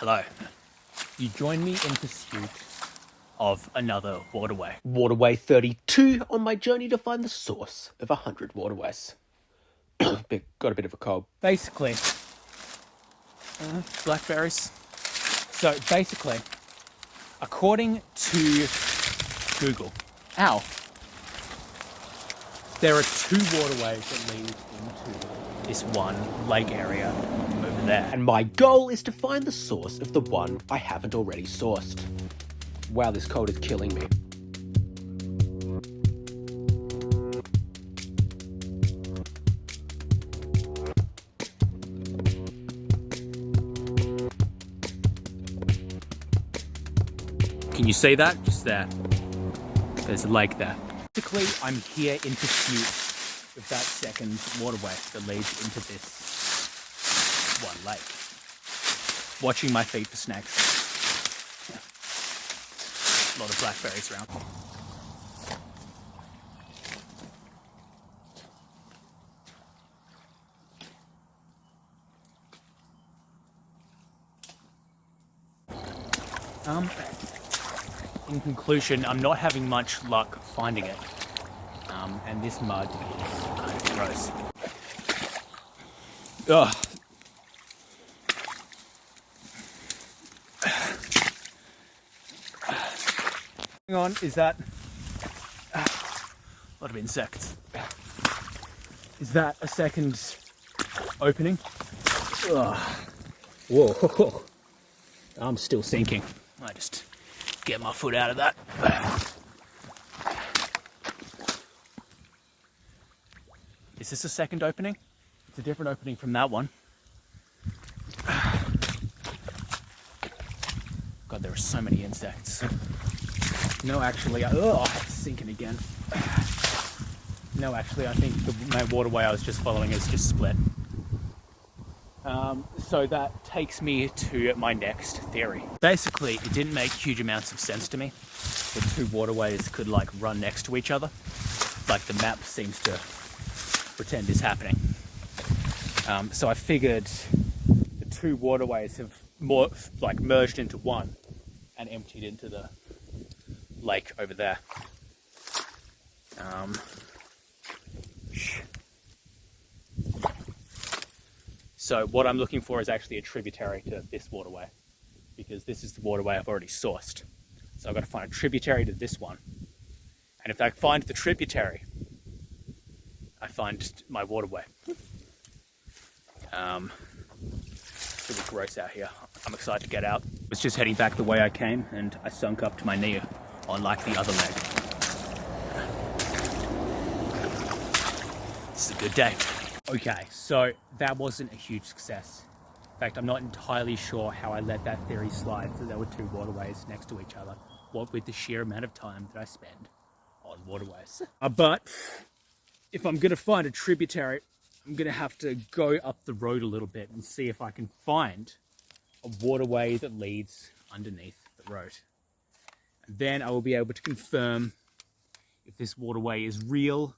Hello. You join me in pursuit of another waterway. Waterway 32 on my journey to find the source of 100 waterways. Got a bit of a cold. Basically, blackberries. So basically, according to Google, there are 2 waterways that lead into this one lake area over there. And my goal is to find the source of the one I haven't already sourced. Wow, this cold is killing me. Can you see that? Just there. There's a lake there. Basically, I'm here in pursuit of that second waterway that leads into this one lake. Watching my feet for snakes. A lot of blackberries around. In conclusion, I'm not having much luck finding it. And this mud is kind of gross. Ugh. Hang on, is that a lot of insects? Is that a second opening? Ugh. Whoa, I'm still sinking. I just get my foot out of that. Is this a second opening? It's a different opening from that one. God, there are so many insects. No, actually, it's sinking again. No, actually, I think my waterway I was just following is just split. So that takes me to my next theory. Basically, it didn't make huge amounts of sense to me that 2 waterways could like run next to each other, like the map seems to pretend is happening. So I figured the 2 waterways have more like merged into one and emptied into the lake over there. So what I'm looking for is actually a tributary to this waterway, because this is the waterway I've already sourced. So I've got to find a tributary to this one. And if I find the tributary, I find my waterway. It's really gross out here. I'm excited to get out. I was just heading back the way I came and I sunk up to my knee on like the other leg. This is a good day. Okay, so that wasn't a huge success. In fact, I'm not entirely sure how I let that theory slide, so there were 2 waterways next to each other, what with the sheer amount of time that I spend on waterways. But if I'm gonna find a tributary, I'm gonna have to go up the road a little bit and see if I can find a waterway that leads underneath the road. And then I will be able to confirm if this waterway is real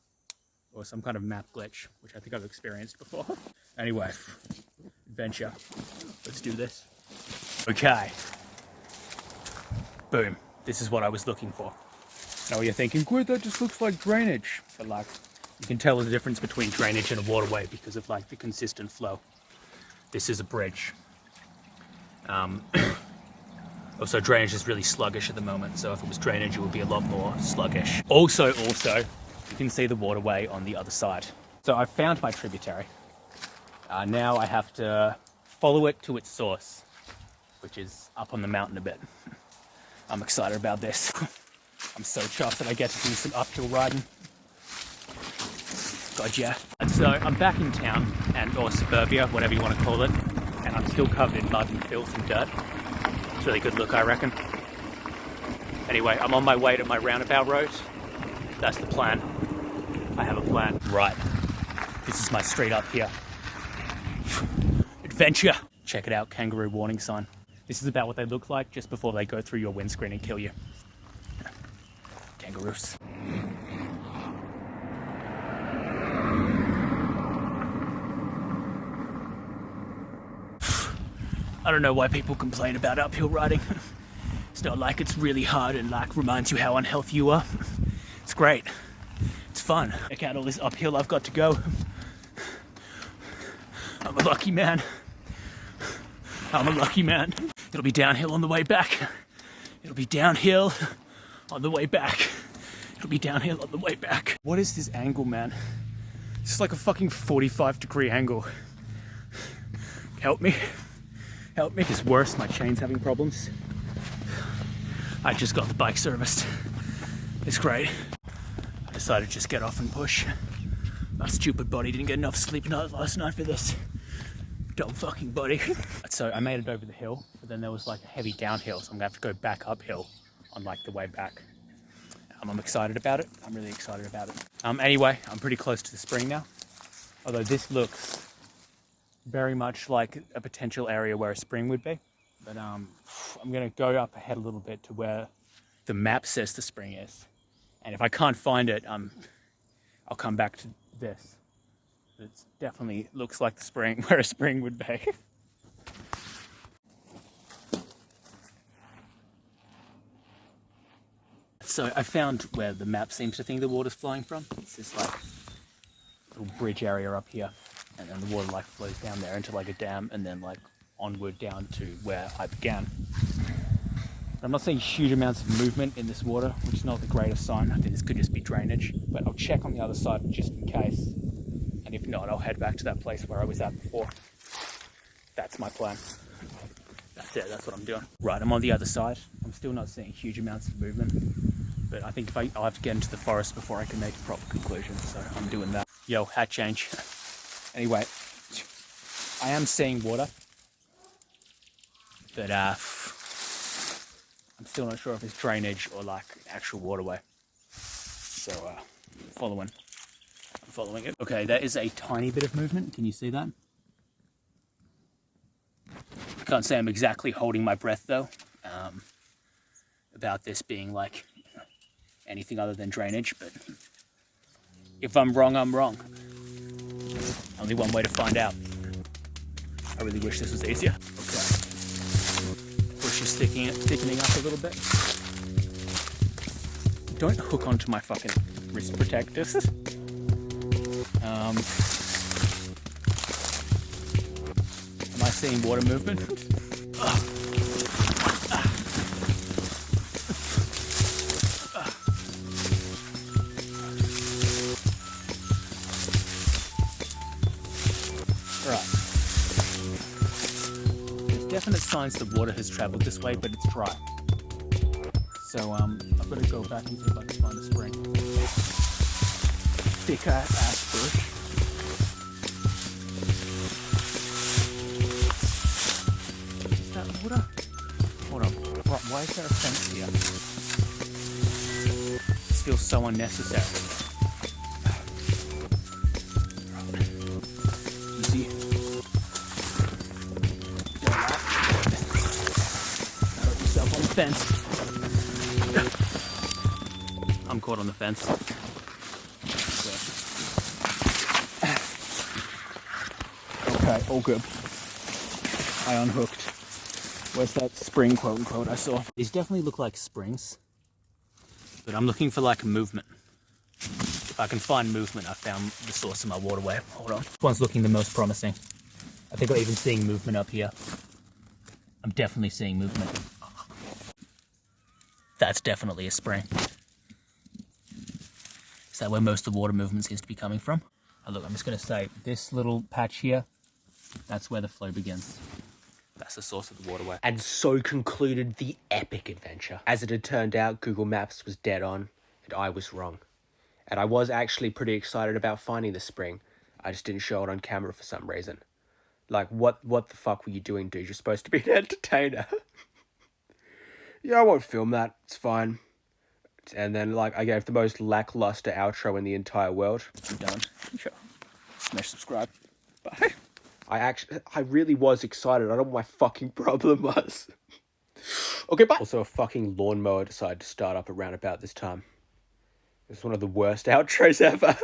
or some kind of map glitch, which I think I've experienced before. Anyway, adventure. Let's do this. Okay. Boom. This is what I was looking for. Now you're thinking, Gwyd, that just looks like drainage. But like, you can tell the difference between drainage and a waterway because of like the consistent flow. This is a bridge. Also, drainage is really sluggish at the moment, so if it was drainage, it would be a lot more sluggish. Also, you can see the waterway on the other side. So I found my tributary. Now I have to follow it to its source, which is up on the mountain a bit. I'm excited about this. I'm so chuffed that I get to do some uphill riding. God, yeah. And so I'm back in town, or suburbia, whatever you want to call it, and I'm still covered in mud and filth and dirt. It's a really good look, I reckon. Anyway, I'm on my way to my roundabout road. That's the plan. I have a plan. Right. This is my street up here. Adventure. Check it out, kangaroo warning sign. This is about what they look like just before they go through your windscreen and kill you. Kangaroos. I don't know why people complain about uphill riding. It's not like it's really hard and like reminds you how unhealthy you are. It's great. It's fun. Check out all this uphill I've got to go. I'm a lucky man. I'm a lucky man. It'll be downhill on the way back. It'll be downhill on the way back. It'll be downhill on the way back. What is this angle, man? It's like a fucking 45-degree angle. Help me. Help me. It's worse, my chain's having problems. I just got the bike serviced. It's great. I decided to just get off and push. My stupid body didn't get enough sleep last night for this. Dumb fucking body. So I made it over the hill, but then there was like a heavy downhill, so I'm gonna have to go back uphill on like the way back. I'm excited about it. I'm really excited about it. Anyway, I'm pretty close to the spring now. Although this looks very much like a potential area where a spring would be. But I'm gonna go up ahead a little bit to where the map says the spring is. And if I can't find it, I'll come back to this. It definitely looks like the spring, where a spring would be. So I found where the map seems to think the water's flowing from. It's this like little bridge area up here, and then the water like flows down there into like a dam, and then like onward down to where I began. I'm not seeing huge amounts of movement in this water, which is not the greatest sign. I think this could just be drainage, but I'll check on the other side just in case. And if not, I'll head back to that place where I was at before. That's my plan. That's it, that's what I'm doing. Right, I'm on the other side. I'm still not seeing huge amounts of movement, but I think I'll have to get into the forest before I can make a proper conclusion, so I'm doing that. Yo, hat change. Anyway, I am seeing water, but I'm still not sure if it's drainage or like actual waterway. So I'm following it. Okay, there is a tiny bit of movement. Can you see that? I can't say I'm exactly holding my breath though, about this being like anything other than drainage, but if I'm wrong, I'm wrong. Only one way to find out. I really wish this was easier. Okay. Bush is thickening up a little bit. Don't hook onto my fucking wrist protectors. Am I seeing water movement? Right. There's definite signs the water has travelled this way, but it's dry. So I've got to go back and see if I can find a spring. Thicker ass bush. Is that water? Hold on. Right, why is there a fence here? This feels so unnecessary. Easy. Put yourself on the fence. I'm caught on the fence. Okay, all good. I unhooked. Where's that spring, quote unquote, I saw? These definitely look like springs, but I'm looking for like movement. If I can find movement, I found the source of my waterway. Hold on. This one's looking the most promising. I think I'm even seeing movement up here. I'm definitely seeing movement. That's definitely a spring. Is that where most of the water movement seems to be coming from? Oh, look, I'm just going to say, this little patch here, that's where the flow begins. That's the source of the waterway. And so concluded the epic adventure. As it had turned out, Google Maps was dead on, and I was wrong. And I was actually pretty excited about finding the spring. I just didn't show it on camera for some reason. Like, what the fuck were you doing, dude? You're supposed to be an entertainer. Yeah, I won't film that. It's fine. And then, like, I gave the most lackluster outro in the entire world. I'm done. Sure. Smash subscribe. Bye. I really was excited. I don't know what my fucking problem was. Okay, bye. Also, a fucking lawnmower decided to start up around about this time. It's one of the worst outros ever.